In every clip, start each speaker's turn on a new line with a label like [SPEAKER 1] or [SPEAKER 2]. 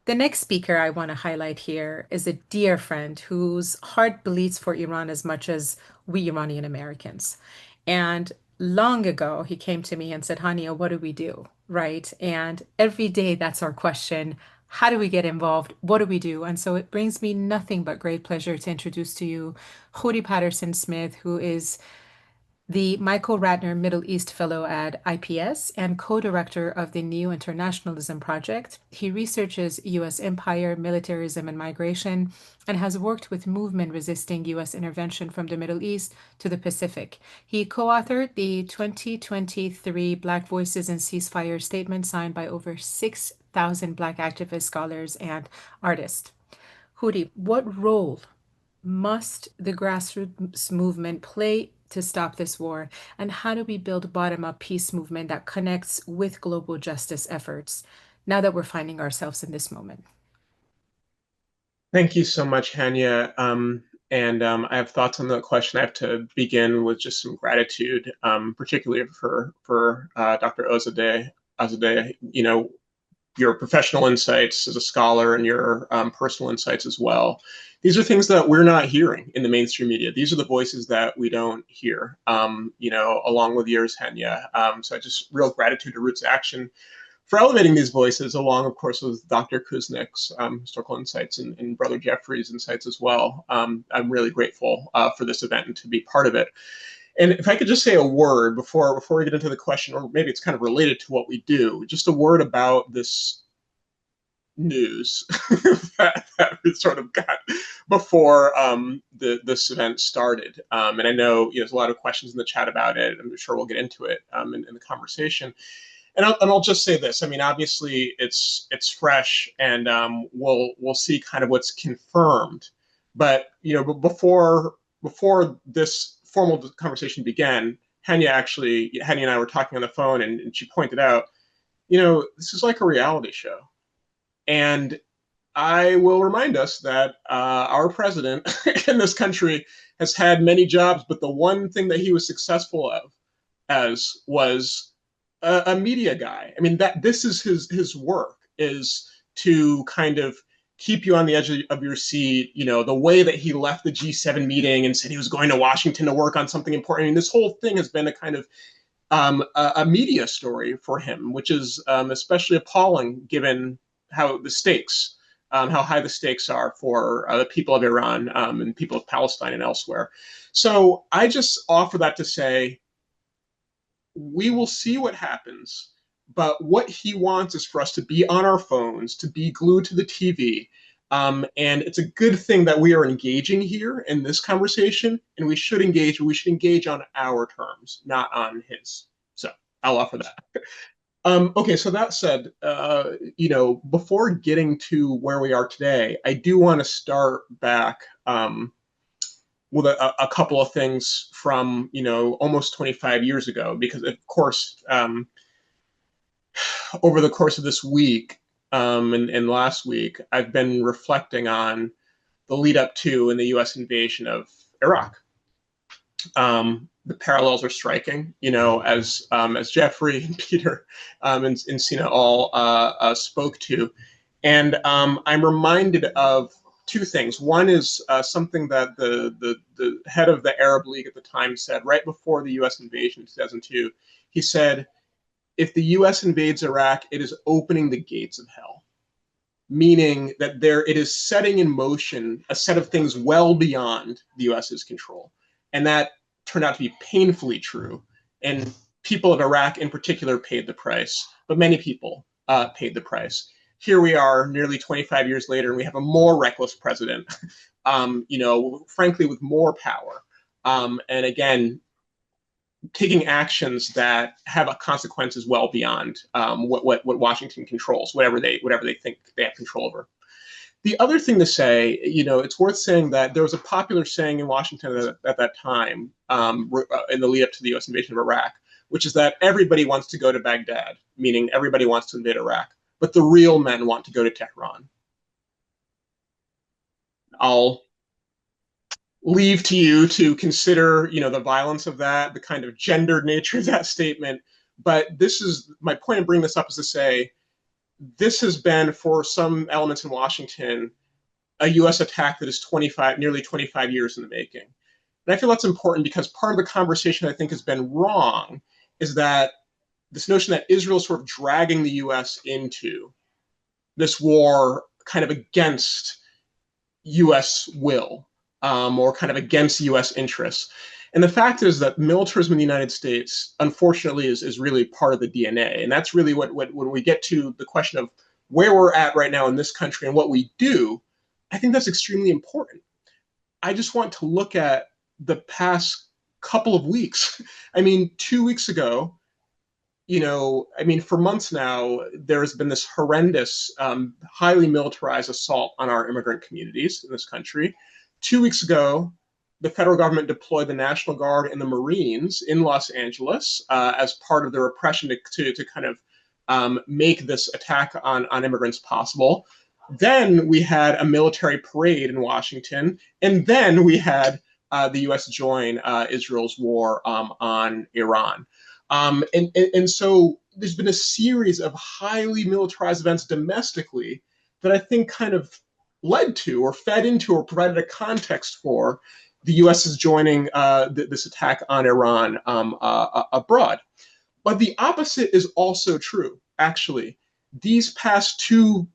[SPEAKER 1] The next speaker I want to highlight here is a dear friend whose heart bleeds for Iran as much as we Iranian Americans. And long ago, he came to me and said, Hanieh, what do we do? Right? And every day, that's our question. How do we get involved? What do we do? And so it brings me nothing but great pleasure to introduce to you Khury Petersen-Smith, who is the Michael Ratner Middle East Fellow at IPS and co-director of the Neo Internationalism Project. He researches U.S. empire, militarism, and migration, and has worked with movement resisting U.S. intervention from the Middle East to the Pacific. He co-authored the 2023 Black Voices and Ceasefire statement signed by over 6,000 Black activists, scholars, and artists. Khury, what role must the grassroots movement play to stop this war? And how do we build a bottom-up peace movement that connects with global justice efforts now that we're finding ourselves in this moment?
[SPEAKER 2] Thank you so much, Hanieh. I have thoughts on the question. I have to begin with just some gratitude, particularly for Dr. Azodi. Azodi, your professional insights as a scholar and your personal insights as well. These are things that we're not hearing in the mainstream media. These are the voices that we don't hear, along with yours, Hanieh. So I just real gratitude to Rootsaction for elevating these voices, along, of course, with Dr. Kuznick's historical insights and Brother Jeffrey's insights as well. I'm really grateful for this event and to be part of it. And if I could just say a word before we get into the question, or maybe it's kind of related to what we do, just a word about this news that we sort of got before this event started. And I know there's a lot of questions in the chat about it. I'm sure we'll get into it in the conversation. And I'll just say this. I mean, obviously, it's fresh, and we'll see kind of what's confirmed. But before this formal conversation began, Hanieh and I were talking on the phone, and she pointed out, this is like a reality show. And I will remind us that our president in this country has had many jobs, but the one thing that he was successful as was a media guy. I mean, that this is his work, is to kind of keep you on the edge of your seat. The way that he left the G7 meeting and said he was going to Washington to work on something important. I mean, this whole thing has been a kind of a media story for him, which is especially appalling given how the stakes, how high the stakes are for the people of Iran and people of Palestine and elsewhere. So I just offer that to say, we will see what happens, but what he wants is for us to be on our phones, to be glued to the TV. And it's a good thing that we are engaging here in this conversation, and we should engage, but we should engage on our terms, not on his. So I'll offer that. Okay, so that said, before getting to where we are today, I do want to start back with a couple of things from, almost 25 years ago, because of course, over the course of this week and last week, I've been reflecting on the lead up to and the U.S. invasion of Iraq. The parallels are striking, as Jeffrey and Peter and Sina all spoke to. And I'm reminded of two things. One is something that the head of the Arab League at the time said right before the U.S. invasion in 2002. He said, if the U.S. invades Iraq, it is opening the gates of hell, meaning that it is setting in motion a set of things well beyond the U.S.'s control. And that turned out to be painfully true. And people of Iraq in particular paid the price, but many people paid the price. Here we are nearly 25 years later, and we have a more reckless president, frankly, with more power. And again, taking actions that have consequences well beyond what Washington controls, whatever they think they have control over. The other thing to say, it's worth saying that there was a popular saying in Washington at that time, in the lead up to the U.S. invasion of Iraq, which is that everybody wants to go to Baghdad, meaning everybody wants to invade Iraq, but the real men want to go to Tehran. I'll leave to you to consider, the violence of that, the kind of gendered nature of that statement. But this is my point in bringing this up, is to say, this has been, for some elements in Washington, a U.S. attack that is nearly 25 years in the making. And I feel that's important because part of the conversation I think has been wrong is that this notion that Israel is sort of dragging the U.S. into this war kind of against U.S. will, or kind of against U.S. interests. And the fact is that militarism in the United States, unfortunately, is really part of the DNA. And that's really what when we get to the question of where we're at right now in this country and what we do, I think that's extremely important. I just want to look at the past couple of weeks. I mean, 2 weeks ago, for months now, there has been this horrendous, highly militarized assault on our immigrant communities in this country. 2 weeks ago, the federal government deployed the National Guard and the Marines in Los Angeles as part of the repression to kind of make this attack on immigrants possible. Then we had a military parade in Washington, and then we had the U.S. join Israel's war on Iran. And so there's been a series of highly militarized events domestically that I think kind of led to or fed into or provided a context for the U.S. is joining this attack on Iran abroad. But the opposite is also true, actually. These past 2+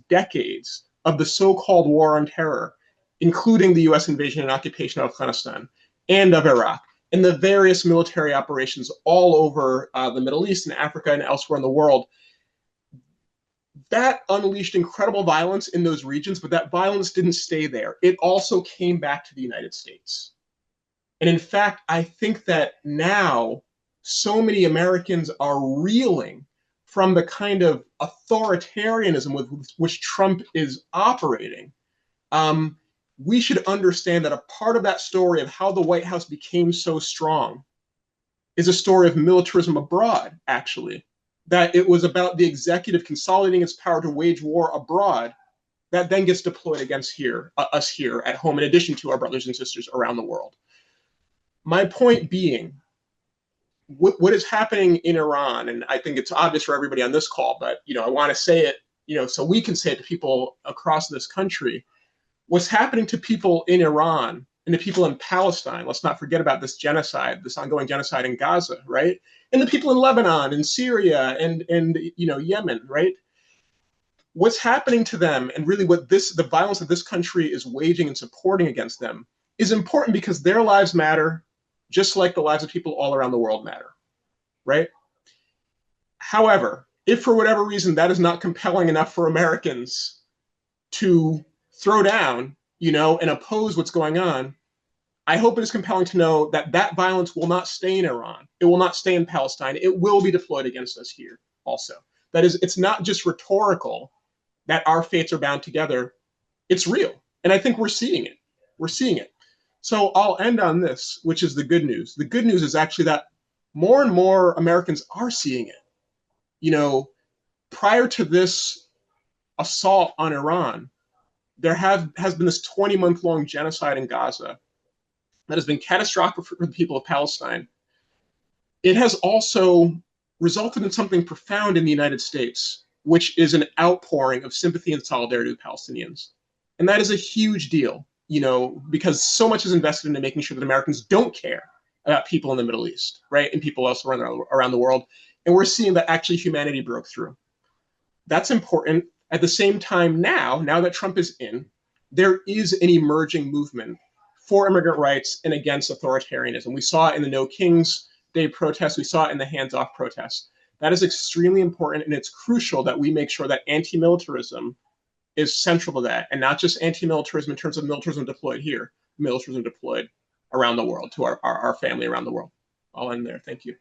[SPEAKER 2] decades of the so-called war on terror, including the U.S. invasion and occupation of Afghanistan and of Iraq, and the various military operations all over the Middle East and Africa and elsewhere in the world, that unleashed incredible violence in those regions, but that violence didn't stay there. It also came back to the United States. And in fact, I think that now so many Americans are reeling from the kind of authoritarianism with which Trump is operating. We should understand that a part of that story of how the White House became so strong is a story of militarism abroad, actually. That it was about the executive consolidating its power to wage war abroad that then gets deployed against us here at home, in addition to our brothers and sisters around the world. My point being, what is happening in Iran, and I think it's obvious for everybody on this call, but I want to say it, so we can say it to people across this country. What's happening to people in Iran and the people in Palestine, let's not forget about this genocide, this ongoing genocide in Gaza, right? And the people in Lebanon and Syria and Yemen, right? What's happening to them, and really the violence that this country is waging and supporting against them, is important because their lives matter, just like the lives of people all around the world matter, right? However, if for whatever reason that is not compelling enough for Americans to throw down, and oppose what's going on, I hope it is compelling to know that that violence will not stay in Iran. It will not stay in Palestine. It will be deployed against us here also. That is, it's not just rhetorical that our fates are bound together. It's real. And I think we're seeing it. We're seeing it. So I'll end on this, which is the good news. The good news is actually that more and more Americans are seeing it. Prior to this assault on Iran, there has been this 20-month-long genocide in Gaza that has been catastrophic for the people of Palestine. It has also resulted in something profound in the United States, which is an outpouring of sympathy and solidarity with Palestinians. And that is a huge deal, because so much is invested into making sure that Americans don't care about people in the Middle East, right? And people elsewhere around the world. And we're seeing that actually humanity broke through. That's important. At the same time, now that Trump is in, there is an emerging movement for immigrant rights and against authoritarianism. We saw it in the No Kings Day protests. We saw it in the Hands Off protests. That is extremely important, and it's crucial that we make sure that anti-militarism is central to that, and not just anti-militarism in terms of militarism deployed here, militarism deployed around the world, to our family around the world. I'll end there. Thank you.